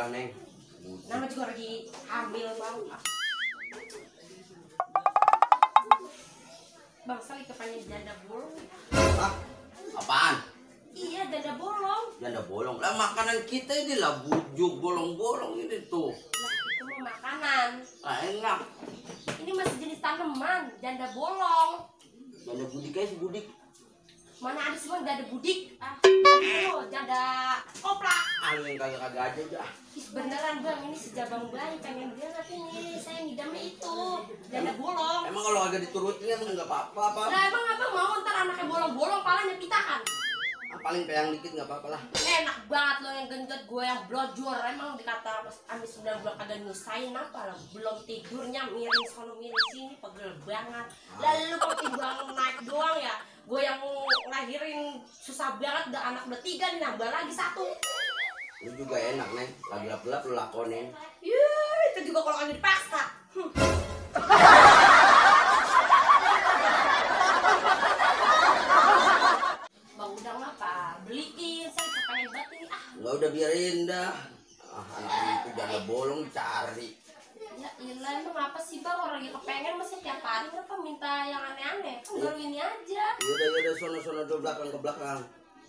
lah Neng. Nama juga lagi hamil bang. Bang Sali kepengen janda bolong. Ah, apaan? Iya janda bolong. Janda bolong. Lah makanan kita ini lah bujuk bolong-bolong ini tuh. Lah itu mah makanan. Ah enak. Ini masih jenis tanaman, janda bolong. Janda budik aja si budik. Mana ada sih bang janda budik? Janda kopla. Yang kagak-kagak aja dah. Ih, beneran bang, ini sejabang bayi pengen banget ini. Saya ngidamnya itu janda bolong. Emang kalau agak diturutin emang nggak apa-apa apa? Nah emang abang mau ntar anaknya bolong-bolong palanya pitahan. Paling peyang dikit nggak apa-apa lah. Enak banget lo yang gendut, gue yang blojor. Emang dikata Amis 9 bulan kagak nyusahin apa lah. Belum tidurnya miring sono miring sini, pegel banget. Lalu kalau timbang naik doang ya, gue yang ngelahirin susah banget, udah anak udah 3 nih, nambah lagi 1. Lu juga enak Neng, lagi gelap-gelap lu lakonin. Yuh, itu juga kalau kagak dipaksa. Bang udang apa? Beliin, saya kepengen banget ini Nggak udah biarin dah. Anak itu janda bolong cari. Ya ilah, emang apa sih bang, orang lagi kepengen masih tiap hari kenapa minta yang aneh-aneh? Kan baru ini aja. Yaudah sono ke belakang.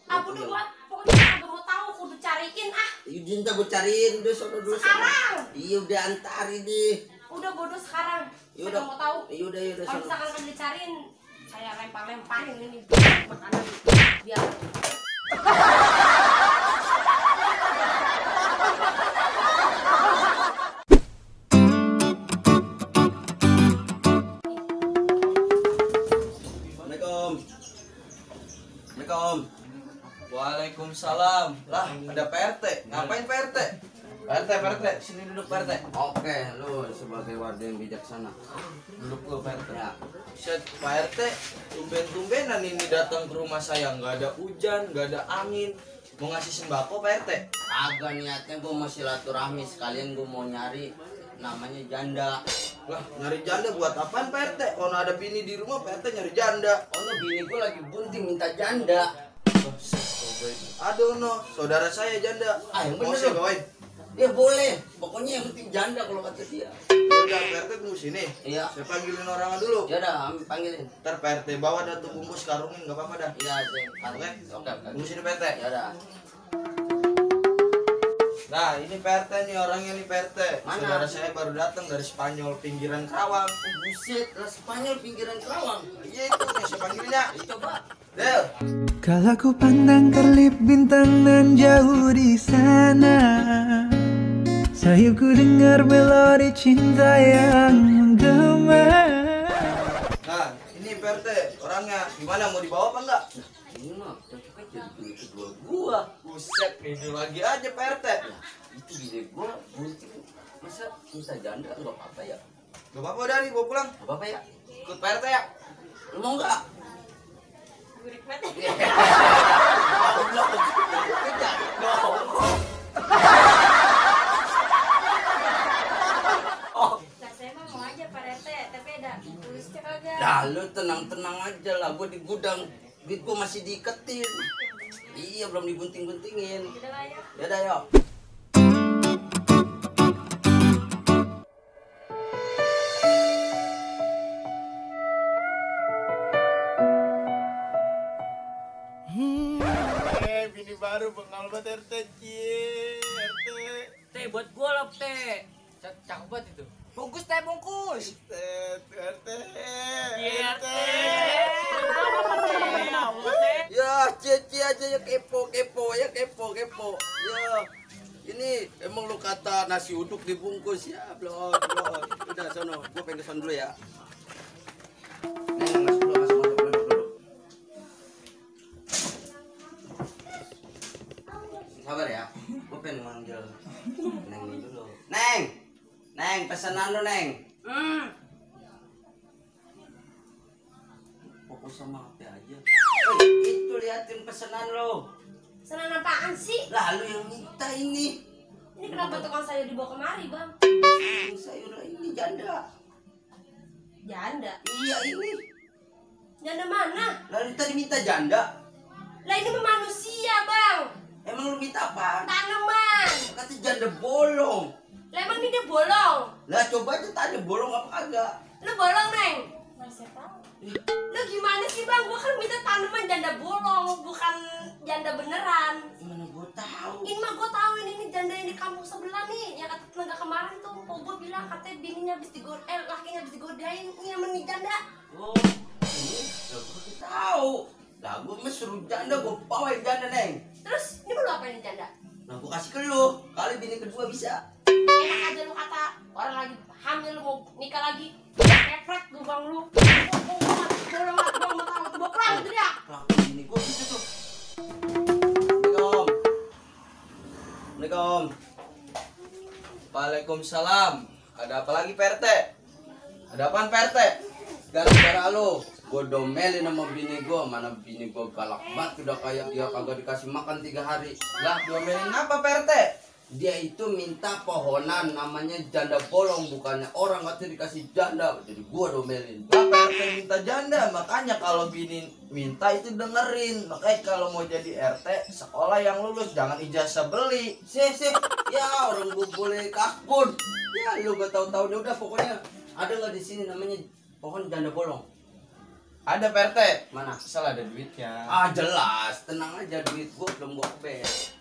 Aku udah buat, pokoknya aku mau tahu, aku udah cariin Yudin tak gue cariin udah sono dulu. Sekarang? Iya udah antarin deh. Udah bodoh sekarang. Yaudah. Saya mau tahu. Yaudah Kalau sono. misalkan kan dicariin, saya lempar-lemparin ini makanan biar. Assalamualaikum. Waalaikumsalam. Lah, ada PRT. Ngapain PRT? PRT, sini duduk PRT. Oke, lu sebagai warga yang bijaksana. Duduk lu PRT. Ya. Set PRT, tumben-tumbenan ini datang ke rumah saya. Nggak ada hujan, nggak ada angin. Mau ngasih sembako PRT? Agak niatnya gue mau silaturahmi sekalian gue mau nyari namanya janda. Lah, nyari janda buat apaan PRT? Kalau ada bini di rumah PRT nyari janda. Oh no, bini gue lagi bunting minta janda. Aduh no, saudara saya janda. Ah, yang mau bener saya dong. bawain? Ya boleh, pokoknya yang penting janda kalau kata dia. Yaudah PRT tunggu sini. Iya. Saya panggilin orang dulu. Ya udah, panggilin. Ntar PRT bawa dah tuh bungkus karungin, nggak apa-apa dah. Iya, Oke? oke. Tunggu sini PRT. Ya udah. Nah, ini PRT nih orangnya nih PRT. Mana? Saudara saya baru datang dari Spanyol pinggiran Kerawang. Buset, lah Spanyol pinggiran Kerawang. Iya itu nih saya panggilnya. Coba. Del. Kala ku pandang kerlip bintang nan jauh di sana, sayupku dengar melodi cinta yang menggema. Nah, ini PRT orangnya. Gimana mau dibawa apa enggak? Ini mah cocok aja di kedua gua. Buset, ini lagi aja PRT. Itu bini gua bunting. Masa minta janda enggak apa-apa ya? Gak apa-apa dari bawa pulang. Enggak apa-apa ya? Ikut PRT ya. Lu mau enggak? Gurik banget. Nah saya mah mau aja Pak RT, tapi ada tulisnya kagak. Dah lu tenang-tenang aja lah, gua di gudang. Duit gua masih diiketin. Iya, belum dibunting-buntingin. Udah lah ya. Ya dah yuk. Bini baru bengal banget RT. RT. Teh buat gua lah teh. Cakep banget itu. Bungkus teh bungkus. RT. Iya RT. Ya, cie aja ya kepo ya kepo. Ya. Ini emang lu kata nasi uduk dibungkus ya, belum. Udah sono, gua pengen ke sono dulu ya. Neng, masuk duduk. Sabar ya, gua pengen manggil Neng ini dulu. Neng, pesanan lu Neng. Fokus sama HP aja. Itu liatin pesanan lo. Senang apaan sih? Lalu yang minta ini. Ini kenapa tukang sayur dibawa kemari bang? Sayur ini janda. Janda? Iya ini. Janda mana? Lalu tadi minta janda. Lah ini mah manusia bang. Emang lu minta apa? Tanaman. Kata janda bolong. Lah emang ini dia bolong. Lah coba aja tanya bolong apa kagak. Lu bolong, Neng? Masih tahu. Lu gimana sih, Bang? Gua kan minta tanaman janda bolong, bukan janda beneran. Gimana gua tahu? Ini mah gua tahu ini janda yang di kampung sebelah nih. Yang kata tetangga kemarin tuh, kok gua bilang katanya bininya habis lakinya habis digodain. Ini namanya janda. Oh, ini lah gua tahu. Lah gua mah suruh janda, gua bawain janda, Neng. Terus ini mau lu apain janda? Nah gua kasih ke lu, kali bini kedua bisa. Enak aja lu kata orang lagi hamil lu mau nikah lagi. Kepret lu Bang lu. Bolong mata lu boklang gitu dia. Kelakuan bini gua gitu tuh. Assalamualaikum. Assalamualaikum. Waalaikumsalam. Ada apa lagi Pak RT? Ada apaan Pak RT? Gara-gara lu, gua domelin sama bini gua. Mana bini gua galak banget, udah kayak dia kagak dikasih makan 3 hari. Lah diomelin apa Pak RT? Dia itu minta pohonan namanya janda bolong, bukannya orang katanya dikasih janda. Jadi gua domelin. Lah Pak RT minta janda, makanya kalau bini minta itu dengerin. Makanya kalau mau jadi RT, sekolah yang lulus, jangan ijazah beli. Sih, ya orang gua boleh kasbon. Ya lu gak tahu-tahu dia udah pokoknya ada nggak di sini namanya pohon janda bolong? Ada Pak RT? Mana? Salah ada duitnya. Ah jelas, tenang aja duit gua belum gua kebet.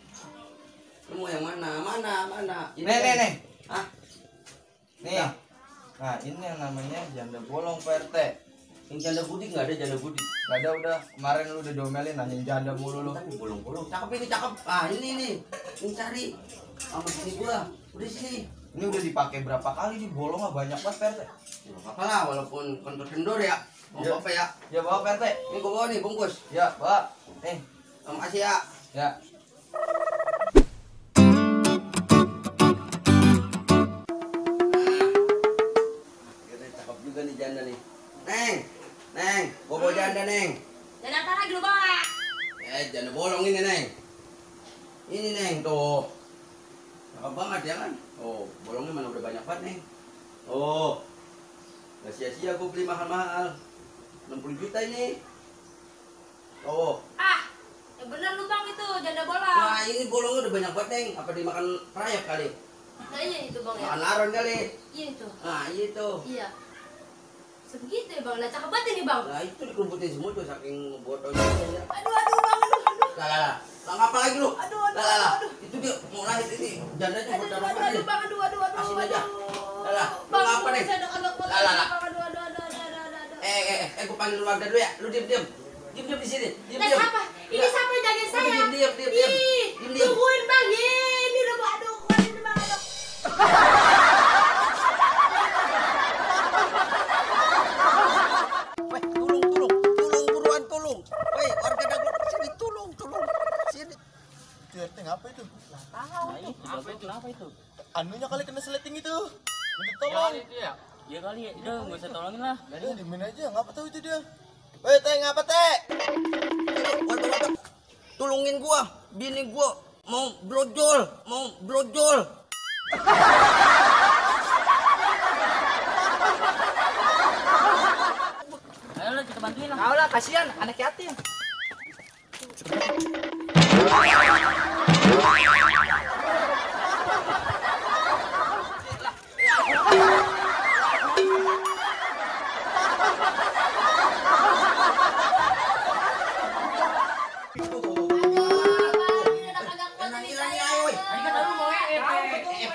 Lu mau yang mana? Mana? Nih. Ah, Nih. Nah, ini yang namanya janda bolong Pak RT. yang janda budi nggak ada janda budi. Gak ada udah, kemarin lu udah domelin nanyain janda mulu lu. Tapi bolong-bolong, cakep ini cakep. Ah ini nih, ini cari. Sama sini gua, udah sini. Ini udah dipakai berapa kali di bolong mah banyak banget Pak RT. Nggak apa lah, walaupun kendor-kendor ya. Mau Ya. apa ya? Ya bawa Pak RT. Ini gua bawa nih bungkus. Ya, bawa. Nih. Terima kasih ya. Ya. Ini cakep juga nih janda nih. Neng, gua bawa janda Neng. Janda apa lagi lu bawa? Janda bolong ini Neng. Ini Neng tuh. Cakep banget ya kan? Oh, bolongnya mana udah banyak banget Neng. Oh, gak sia-sia gua beli mahal-mahal. 60 juta ini. Oh, Ah, yang bener lu Bang itu janda bolong. wah ini bolongnya udah banyak banget Neng. Apa dimakan rayap kali? Nah iya itu Bang ya. Makan laron kali. Iya itu. Nah itu. Iya. Sebegitu ya Bang. Nah cakep banget ini Bang. Nah itu dikerubutin semua tuh saking bodohnya. Aduh Bang, aduh. Lah. Lah ngapa lagi lu? Aduh. Lah. Itu dia mau lahir ini. Jandanya Aduh, berdarah aduh, banget. Bang, aduh. Asin aja. Lah. Lu Bang, ngapa nih? saya ada Bang. Lah. Aduh. Gua panggil keluarga dulu ya. Lu diam. Diam di sini. Diam. Nah, siapa? Ini siapa yang jagain saya? Diam. Ih, tungguin Bang. Ini udah gua aduh, ini Bang, aduh. Weh, tolong buruan tolong. Weh, warga dago sini tolong. Sini. RT ngapa itu? Apa itu? Anunya kali kena seleting itu. Minta Ya tolong. kali itu ya. Ya kali ya. Udah enggak usah tolongin lah. Udah dimin aja, ngapa tahu itu dia. Weh, Teh, ngapa, Teh? Warga. Tolongin gua. Bini gua mau brojol. Ayo lah kita bantuin lah. Tahu lah, kasihan anak yatim.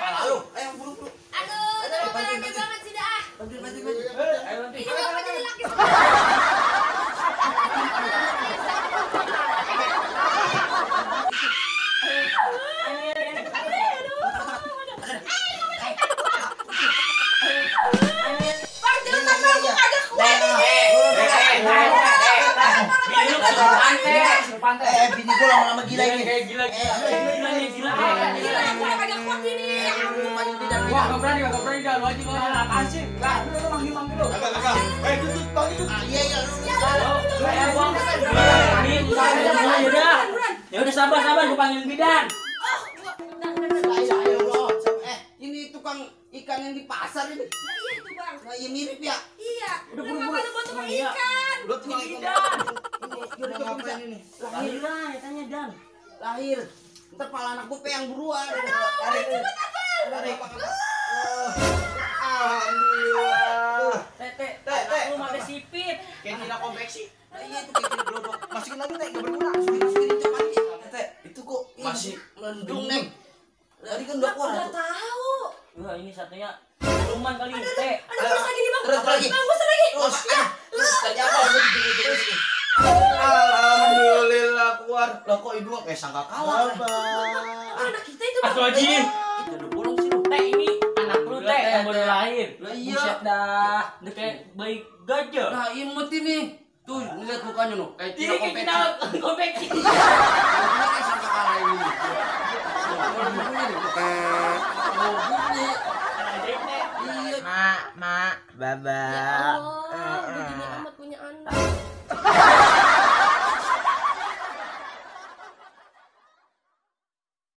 Pala lu. Ayo buru. Aduh, banyak banget sih dah. Bantuin. Ini kenapa jadi laki? Bang, jangan Bang, gua kagak kuat ini. Bini gua lama-lama gila ini. Gila. Gua kagak kuat ini. Ya ampun. Wah, enggak berani dah lu aja gua. Apaan sih? Lah, lu manggil lu. Agak. Eh, tutut, Bang, itu. Iya. Saya Bang. Ya udah sabar, gua panggil bidan. Ini tukang ikan yang di pasar ini. Nah, iya itu Bang. Nah, iya mirip ya. Iya. Udah Lu buru-buru. ngapa lu buat tukang ikan? Lu tukang Ini ikan. bidan. Ini udah ngapain ini? Lahir lah, tanya Dan. Lahir. Ntar pala anak gue yang buruan. Tarik. Alhamdulillah. Teh, Teh. anak lu mah ada sipit. Kayak gila konveksi. Nah, iya itu kayak gini blodok. Masukin lagi Teh, enggak berguna. Masukin cepat. Teh, itu kok masih mendung Neng. Tadi kan udah keluar. Udah tahu. Wah, ini satunya minuman kali teh. Ada bungkus lagi nih bang. Terus lagi. Bungkus lagi. Terus ya. Tadi apa? Alhamdulillah keluar. lah kok ibu kayak sangka kalah. Anak kita itu Atuh Bang. Haji. Itu udah bolong sih lu. Teh ini anak lu teh yang baru lahir. Lah iya. Buset dah. Udah kayak bayi gajah. Nah, imut ini. Tuh, lihat mukanya no. Kayak Ini tidak kayak kita konveksi. Ini kayak sangka kalah ini. Oh, bunyi. Iya. Mak, Ya Allah, begini amat punya anak.